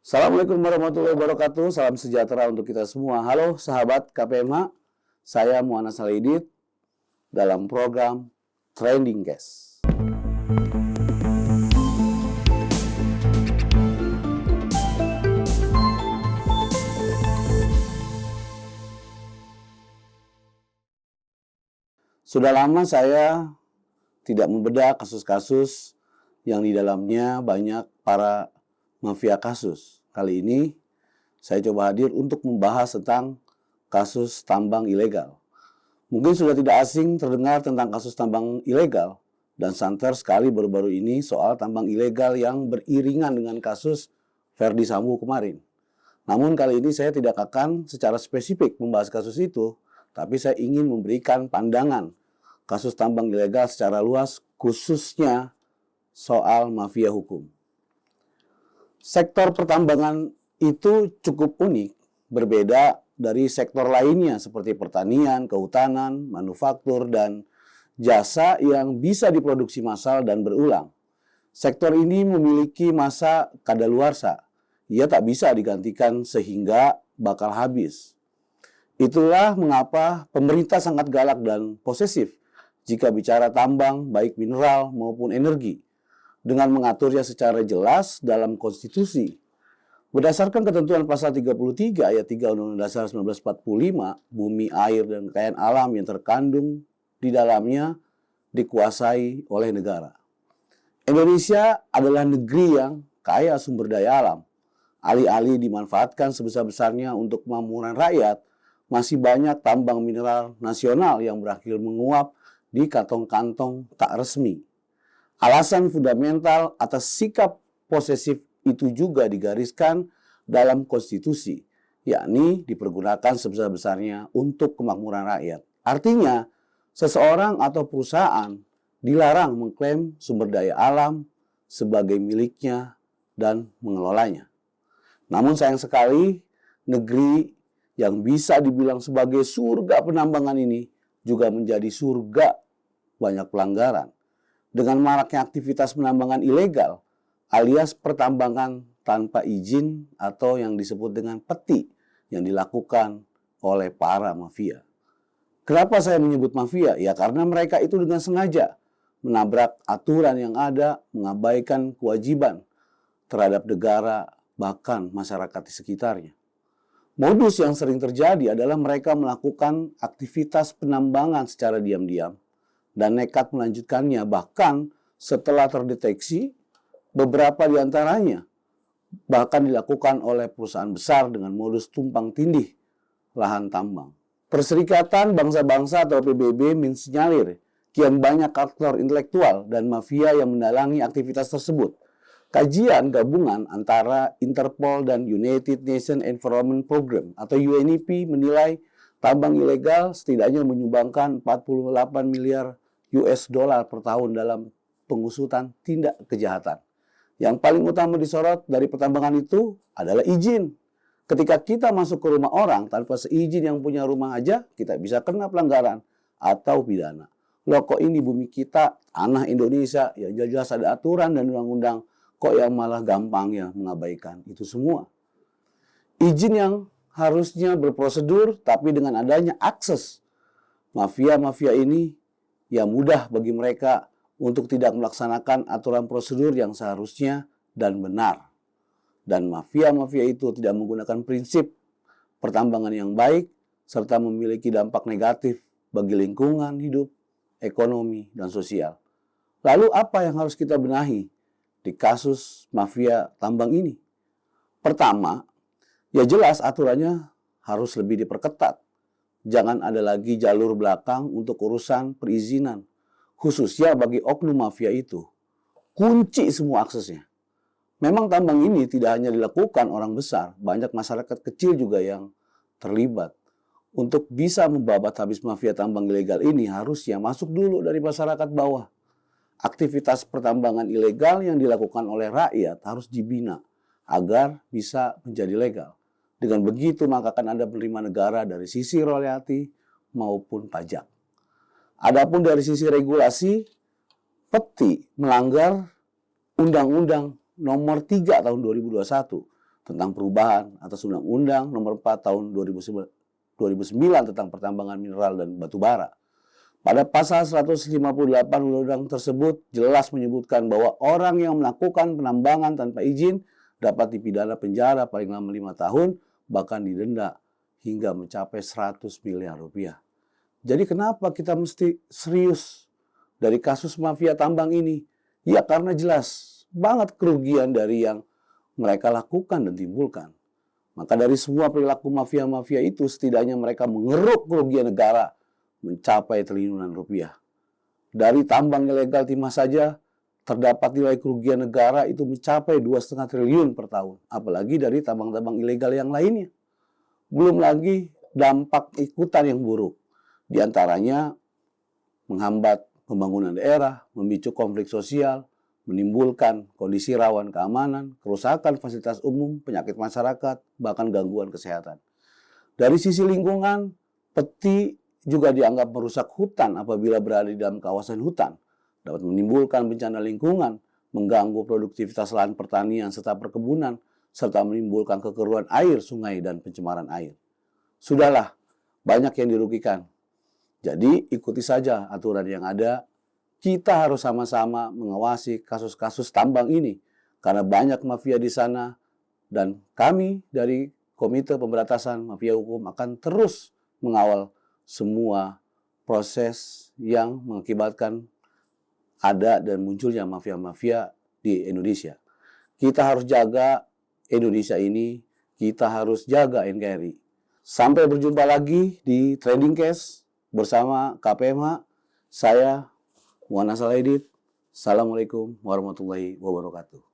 Assalamualaikum warahmatullahi wabarakatuh. Salam sejahtera untuk kita semua. Halo sahabat KPMH, saya Muhammad Salidit dalam program Trending Case. Sudah lama saya tidak membedah kasus-kasus yang di dalamnya banyak para mafia kasus. Kali ini saya coba hadir untuk membahas tentang kasus tambang ilegal. Mungkin sudah tidak asing terdengar tentang kasus tambang ilegal dan santer sekali baru-baru ini soal tambang ilegal yang beriringan dengan kasus Verdi Sambo kemarin. Namun kali ini saya tidak akan secara spesifik membahas kasus itu, tapi saya ingin memberikan pandangan kasus tambang ilegal secara luas, khususnya soal mafia hukum. Sektor pertambangan itu cukup unik, berbeda dari sektor lainnya seperti pertanian, kehutanan, manufaktur, dan jasa yang bisa diproduksi massal dan berulang. Sektor ini memiliki masa kadaluarsa. Ia tak bisa digantikan sehingga bakal habis. Itulah mengapa pemerintah sangat galak dan posesif jika bicara tambang, baik mineral maupun energi, dengan mengaturnya secara jelas dalam konstitusi. Berdasarkan ketentuan pasal 33 ayat 3 Undang-Undang Dasar 1945, bumi, air, dan kekayaan alam yang terkandung di dalamnya dikuasai oleh negara. Indonesia adalah negeri yang kaya sumber daya alam. Alih-alih dimanfaatkan sebesar-besarnya untuk kemakmuran rakyat, masih banyak tambang mineral nasional yang berakhir menguap di kantong-kantong tak resmi. Alasan fundamental atas sikap posesif itu juga digariskan dalam konstitusi, yakni dipergunakan sebesar-besarnya untuk kemakmuran rakyat. Artinya, seseorang atau perusahaan dilarang mengklaim sumber daya alam sebagai miliknya dan mengelolanya. Namun sayang sekali, negeri yang bisa dibilang sebagai surga penambangan ini juga menjadi surga banyak pelanggaran. Dengan maraknya aktivitas penambangan ilegal alias pertambangan tanpa izin atau yang disebut dengan peti yang dilakukan oleh para mafia. Kenapa saya menyebut mafia? Ya karena mereka itu dengan sengaja menabrak aturan yang ada, mengabaikan kewajiban terhadap negara bahkan masyarakat di sekitarnya. Modus yang sering terjadi adalah mereka melakukan aktivitas penambangan secara diam-diam dan nekat melanjutkannya, bahkan setelah terdeteksi beberapa di antaranya bahkan dilakukan oleh perusahaan besar dengan modus tumpang tindih lahan tambang. Perserikatan Bangsa-Bangsa atau PBB mensinyalir kian banyak aktor intelektual dan mafia yang mendalangi aktivitas tersebut. Kajian gabungan antara Interpol dan United Nations Environment Program atau UNEP menilai tambang ilegal setidaknya menyumbangkan 48 miliar US dollar per tahun dalam pengusutan tindak kejahatan. Yang paling utama disorot dari pertambangan itu adalah izin. Ketika kita masuk ke rumah orang tanpa seizin yang punya rumah aja, kita bisa kena pelanggaran atau pidana. Loh kok ini bumi kita, tanah Indonesia, ya jelas ada aturan dan undang-undang, kok yang malah gampang ya mengabaikan itu semua. Izin yang harusnya berprosedur, tapi dengan adanya akses mafia-mafia ini, ya mudah bagi mereka untuk tidak melaksanakan aturan prosedur yang seharusnya dan benar. Dan mafia-mafia itu tidak menggunakan prinsip pertambangan yang baik, serta memiliki dampak negatif bagi lingkungan hidup, ekonomi, dan sosial. Lalu apa yang harus kita benahi di kasus mafia tambang ini? Pertama, ya jelas aturannya harus lebih diperketat. Jangan ada lagi jalur belakang untuk urusan perizinan, khususnya bagi oknum mafia itu. Kunci semua aksesnya. Memang tambang ini tidak hanya dilakukan orang besar, banyak masyarakat kecil juga yang terlibat. Untuk bisa membabat habis mafia tambang ilegal ini harusnya masuk dulu dari masyarakat bawah. Aktivitas pertambangan ilegal yang dilakukan oleh rakyat harus dibina agar bisa menjadi legal. Dengan begitu maka akan ada penerimaan negara dari sisi royalti maupun pajak. Adapun dari sisi regulasi, peti melanggar Undang-Undang Nomor 3 tahun 2021 tentang perubahan atas Undang-Undang Nomor 4 Tahun 2009 tentang pertambangan mineral dan batu bara. Pada pasal 158 undang-undang tersebut jelas menyebutkan bahwa orang yang melakukan penambangan tanpa izin dapat dipidana penjara paling lama 5 tahun, bahkan didenda hingga mencapai 100 miliar rupiah. Jadi kenapa kita mesti serius dari kasus mafia tambang ini? Ya karena jelas banget kerugian dari yang mereka lakukan dan timbulkan. Maka dari semua perilaku mafia-mafia itu setidaknya mereka mengeruk kerugian negara mencapai triliunan rupiah. Dari tambang ilegal timah saja terdapat nilai kerugian negara itu mencapai 2,5 triliun per tahun. Apalagi dari tambang-tambang ilegal yang lainnya. Belum lagi dampak ikutan yang buruk. Di antaranya menghambat pembangunan daerah, memicu konflik sosial, menimbulkan kondisi rawan keamanan, kerusakan fasilitas umum, penyakit masyarakat, bahkan gangguan kesehatan. Dari sisi lingkungan, peti juga dianggap merusak hutan apabila berada di dalam kawasan hutan, dapat menimbulkan bencana lingkungan, mengganggu produktivitas lahan pertanian serta perkebunan, serta menimbulkan kekeruan air, sungai, dan pencemaran air. Sudahlah, banyak yang dirugikan. Jadi ikuti saja aturan yang ada. Kita harus sama-sama mengawasi kasus-kasus tambang ini karena banyak mafia di sana dan kami dari Komite Pemberantasan Mafia Hukum akan terus mengawal semua proses yang mengakibatkan ada dan munculnya mafia-mafia di Indonesia. Kita harus jaga Indonesia ini, kita harus jaga NKRI. Sampai berjumpa lagi di Trending Case bersama KPMH. Saya Muhammad Salahuddin. Assalamualaikum warahmatullahi wabarakatuh.